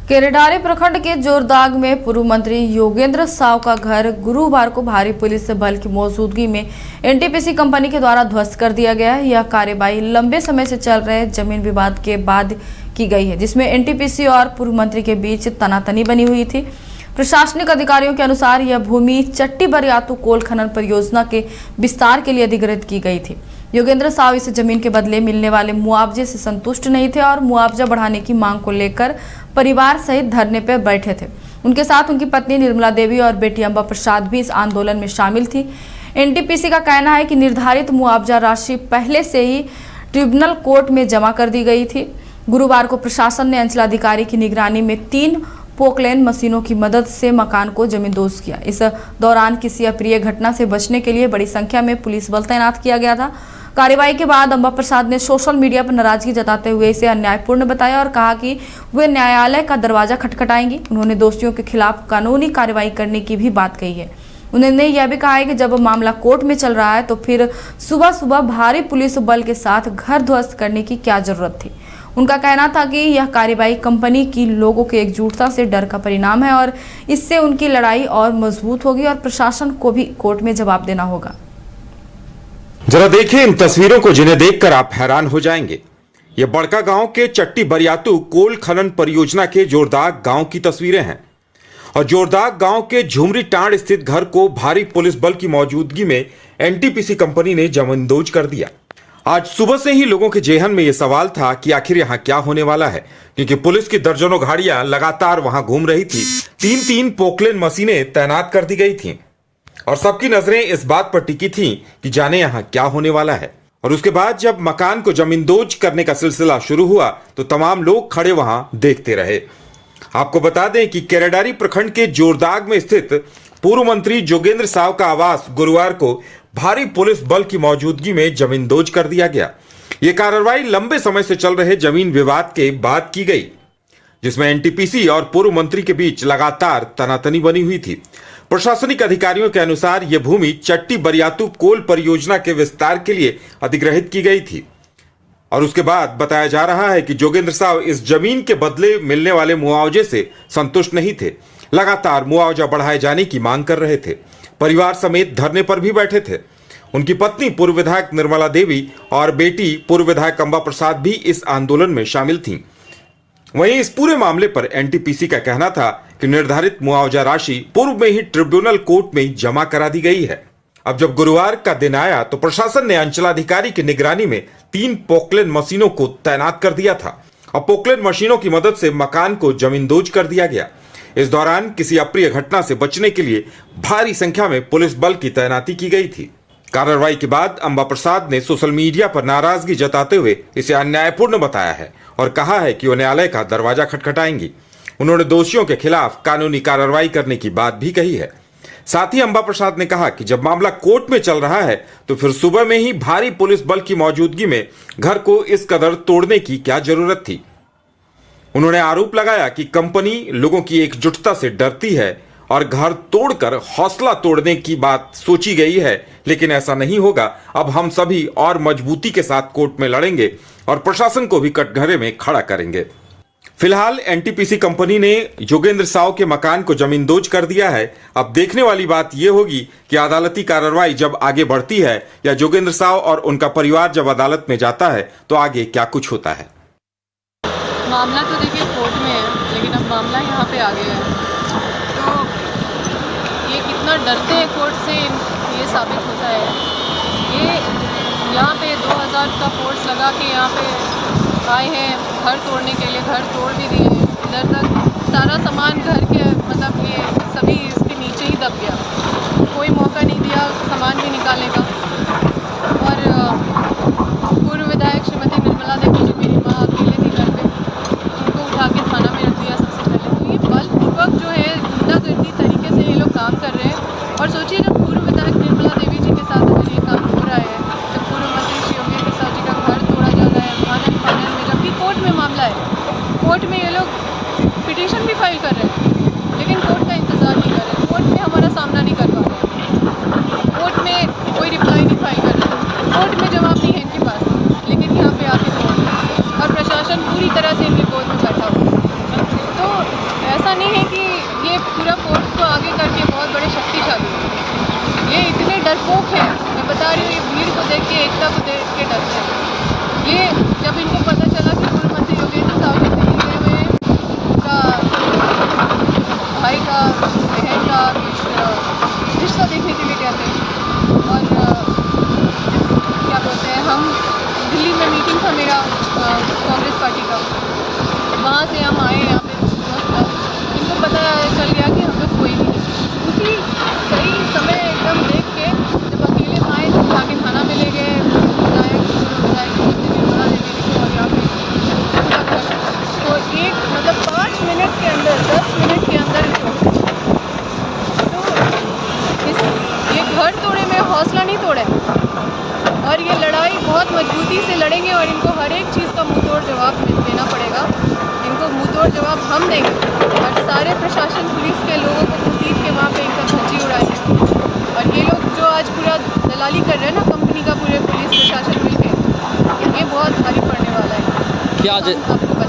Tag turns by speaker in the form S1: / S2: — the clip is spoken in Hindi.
S1: केरेडारी प्रखंड के जोरदाग में पूर्व मंत्री योगेंद्र साव का घर गुरुवार को भारी पुलिस बल की मौजूदगी में एनटीपीसी कंपनी के द्वारा ध्वस्त कर दिया गया है। यह कार्रवाई लंबे समय से चल रहे जमीन विवाद के बाद की गई है, जिसमें एनटीपीसी और पूर्व मंत्री के बीच तनातनी बनी हुई थी। प्रशासनिक अधिकारियों के अनुसार यह भूमि चट्टी बरियातू कोल खनन परियोजना के विस्तार के लिए अधिग्रहित की गई थी। योगेंद्र साव इस जमीन के बदले मिलने वाले मुआवजे से संतुष्ट नहीं थे और मुआवजा बढ़ाने की मांग को लेकर परिवार सहित धरने पर बैठे थे। उनके साथ उनकी पत्नी निर्मला देवी और बेटी अंबा प्रसाद भी इस आंदोलन में शामिल थी। एनटीपीसी का कहना है कि निर्धारित मुआवजा राशि पहले से ही ट्रिब्यूनल कोर्ट में जमा कर दी गई थी। गुरुवार को प्रशासन ने अंचलाधिकारी की निगरानी में 3 पोकलेन मशीनों की मदद से मकान को जमींदोज किया। इस दौरान किसी अप्रिय घटना से बचने के लिए बड़ी संख्या में पुलिस बल तैनात किया गया था। कार्रवाई के बाद अंबा प्रसाद ने सोशल मीडिया पर नाराजगी जताते हुए इसे अन्यायपूर्ण बताया और कहा कि वे न्यायालय का दरवाजा खटखटाएंगी। उन्होंने दोषियों के खिलाफ कानूनी कार्रवाई करने की भी बात कही है। उन्होंने यह भी कहा है कि जब मामला कोर्ट में चल रहा है तो फिर सुबह सुबह भारी पुलिस बल के साथ घर ध्वस्त करने की क्या जरूरत थी। उनका कहना था कि यह कार्रवाई कंपनी की लोगों की एकजुटता से डर का परिणाम है और इससे उनकी लड़ाई और मजबूत होगी और प्रशासन को भी कोर्ट में जवाब देना होगा।
S2: जरा देखिए इन तस्वीरों को, जिन्हें देखकर आप हैरान हो जाएंगे। ये बड़का गांव के चट्टी बरियातू कोल खनन परियोजना के जोरदाग गांव की तस्वीरें हैं और जोरदाग गांव के झुमरी टांड स्थित घर को भारी पुलिस बल की मौजूदगी में एनटीपीसी कंपनी ने जमींदोज कर दिया। आज सुबह से ही लोगों के जेहन में यह सवाल था कि आखिर यहां क्या होने वाला है, क्योंकि पुलिस की दर्जनों गाड़ियां लगातार वहां घूम रही थी। 3 पोकलेन मशीनें तैनात कर दी गई थीं और सबकी नजरें इस बात पर टिकी थीं कि जाने यहां क्या होने वाला है। और उसके बाद जब मकान को जमींदोज करने का सिलसिला शुरू हुआ तो तमाम लोग खड़े वहां देखते रहे। आपको बता दें कि केरेडारी प्रखंड के जोरदाग में स्थित पूर्व मंत्री योगेंद्र साव का आवास गुरुवार को भारी पुलिस बल की मौजूदगी में जमींदोज कर दिया गया। यह कार्रवाई लंबे समय से चल रहे जमीन विवाद के बाद की गई, जिसमें एनटीपीसी और पूर्व मंत्री के बीच लगातार तनातनी बनी हुई थी। प्रशासनिक अधिकारियों के अनुसार यह भूमि चट्टी बरियातू कोल परियोजना के विस्तार के लिए अधिग्रहित की गई थी और उसके बाद बताया जा रहा है कि योगेंद्र साव इस जमीन के बदले मिलने वाले मुआवजे से संतुष्ट नहीं थे। लगातार मुआवजा बढ़ाए जाने की मांग कर रहे थे। परिवार समेत धरने पर भी बैठे थे। उनकी पत्नी पूर्व विधायक निर्मला देवी और बेटी पूर्व विधायक अंबा प्रसाद भी इस आंदोलन में शामिल थीं। वहीं इस पूरे मामले पर एनटीपीसी का कहना था कि निर्धारित मुआवजा राशि पूर्व में ही ट्रिब्यूनल कोर्ट में जमा करा दी गई है। अब जब गुरुवार का दिन आया तो प्रशासन ने अंचलाधिकारी की निगरानी में 3 पोकलेन मशीनों को तैनात कर दिया था और पोकलेन मशीनों की मदद से मकान को जमींदोज कर दिया गया। इस दौरान किसी अप्रिय घटना से बचने के लिए भारी संख्या में पुलिस बल की तैनाती की गई थी। कार्रवाई के बाद अंबा प्रसाद ने सोशल मीडिया पर नाराजगी जताते हुए इसे अन्यायपूर्ण बताया है और कहा है कि वो न्यायालय का दरवाजा खटखटाएंगी। उन्होंने दोषियों के खिलाफ कानूनी कार्रवाई करने की बात भी कही है। साथ ही अंबा प्रसाद ने कहा कि जब मामला कोर्ट में चल रहा है तो फिर सुबह में ही भारी पुलिस बल की मौजूदगी में घर को इस कदर तोड़ने की क्या जरूरत थी। उन्होंने आरोप लगाया कि कंपनी लोगों की एकजुटता से डरती है और घर तोड़कर हौसला तोड़ने की बात सोची गई है, लेकिन ऐसा नहीं होगा। अब हम सभी और मजबूती के साथ कोर्ट में लड़ेंगे और प्रशासन को भी कटघरे में खड़ा करेंगे। फिलहाल एनटीपीसी कंपनी ने योगेंद्र साव के मकान को जमींदोज कर दिया है। अब देखने वाली बात यह होगी कि अदालती कार्रवाई जब आगे बढ़ती है या योगेंद्र साव और उनका परिवार जब अदालत में जाता है तो आगे क्या कुछ होता है।
S3: मामला तो देखिए कोर्ट में है, लेकिन अब मामला यहाँ पे आ गया है तो ये कितना डरते हैं कोर्ट से ये साबित होता है। ये यहाँ पे 2000 का फोर्स लगा के यहाँ पे आए हैं घर तोड़ने के लिए। घर तोड़ भी दिए हैं। इधर तक सारा सामान घर के मतलब ये सभी इसके नीचे ही दब गया। कोई मौका नहीं दिया सामान भी निकालने का। और पूर्व विधायक श्रीमती निर्मला देवी जी, मेरी माँ अकेले थी घर पे, उनको उठा के थाना में रख दिया सबसे पहले। तो ये बलपूर्वक जो है गुंडागर्दी तरीके से ये लोग काम कर रहे हैं। और सोचिए जब पूर्व विधायक निर्मला देवी जी के साथ अगर ये काम हो रहा है, जब पूर्व मंत्री श्री योगेंद्र साव जी का घर तोड़ा जा रहा है आनंद फानन में, जबकि कोर्ट में मामला है, कोर्ट में ये लोग पिटीशन भी फाइल कर रहे हैं लेकिन कोर्ट का इंतज़ार नहीं कर रहे हैं। कोर्ट में हमारा सामना नहीं कर पा रहे, कोर्ट में कोई रिप्लाई नहीं फाइल कर रहे, कोर्ट में जवाब नहीं है इनके पास, लेकिन यहाँ पे आके तोड़ रहे हैं और प्रशासन पूरी तरह से इनके गोद में बैठा हुआ है। तो देख के, एकता को देख के डरते हैं। ये जब इनको पता चला कि पूर्व मंत्री योगेंद्र साहु जी दिल्ली गए हुए हैं, उनका भाई का बहन का कुछ रिश्ता देखने के लिए कहते हैं, और क्या बोलते हैं, हम दिल्ली में मीटिंग था मेरा कांग्रेस पार्टी का, वहाँ से हम आए यहाँ पे सुबह। इनको पता चल गया कि हम लोग कोई नहीं, उसी सही समय एकदम देख के जब अकेले आए तो आगे थाना में ले गए, तो एक मतलब 5 मिनट के अंदर 10 मिनट के अंदर तो ये घर तोड़े में हौसला नहीं तोड़े, और ये लड़ाई बहुत मजबूती से लड़ेंगे और इनको हर एक चीज़ का मुंहतोड़ जवाब देना पड़ेगा। इनको मुंहतोड़ जवाब हम देंगे, और सारे प्रशासन पुलिस के लोगों को घसीट के वहाँ पे इनका धज्जी उड़ाएंगे। और ये लोग जो आज पूरा दलाली कर रहे हैं ना कंपनी का, पूरे पुलिस प्रशासन मिलके, ये बहुत भारी पड़ने वाला है।
S4: क्या
S3: हम आपको